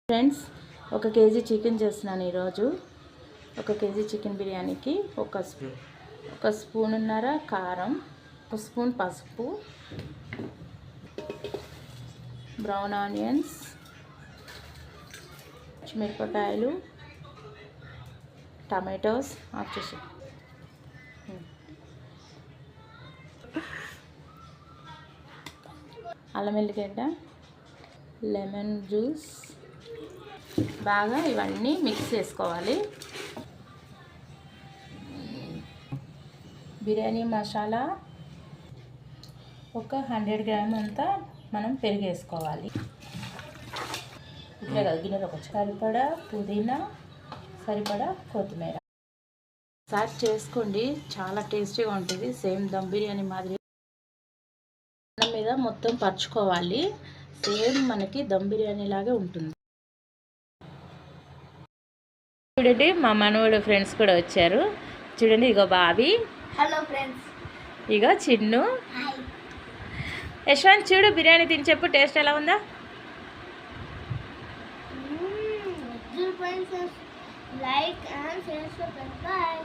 Friends, 1 KG chicken చేస్తున్నాను ఈరోజు. 1 KG chicken బిర్యానీకి ఒక స్పూన్నర కారం, 1 స్పూన్ పసుపు, బ్రౌన్ ఆనియన్స్, పచ్చిమిరపకాయలు, టమాటోస్ ఆఫ్ చేసి, అల్లం వెల్లిగడ్డ, లెమన్ జ్యూస్, బాగా ఇవన్నీ మిక్స్ చేసుకోవాలి. బిర్యానీ మసాలా ఒక 100 గ్రామ్ అంతా మనం పెరిగేసుకోవాలి. ఇట్లా కదా గిన్నెలో సరిపడా పుదీనా, సరిపడా కొత్తిమీర. ఒకసారి చేసుకోండి, చాలా టేస్టీగా ఉంటుంది. సేమ్ దమ్ బిర్యానీ మాదిరి అన్నం మీద మొత్తం పరుచుకోవాలి. సేమ్ మనకి దమ్ బిర్యానీ లాగే ఉంటుంది. చూడండి, మా మనవడు ఫ్రెండ్స్ కూడా వచ్చారు. చూడండి, ఇగో బాబీ. Hello friends. ఇగో చిన్ను. యశ్వంత్ చూడు, బిర్యానీ తిని చెప్పు, టేస్ట్ ఎలా ఉందా? Like and share. బాయ్.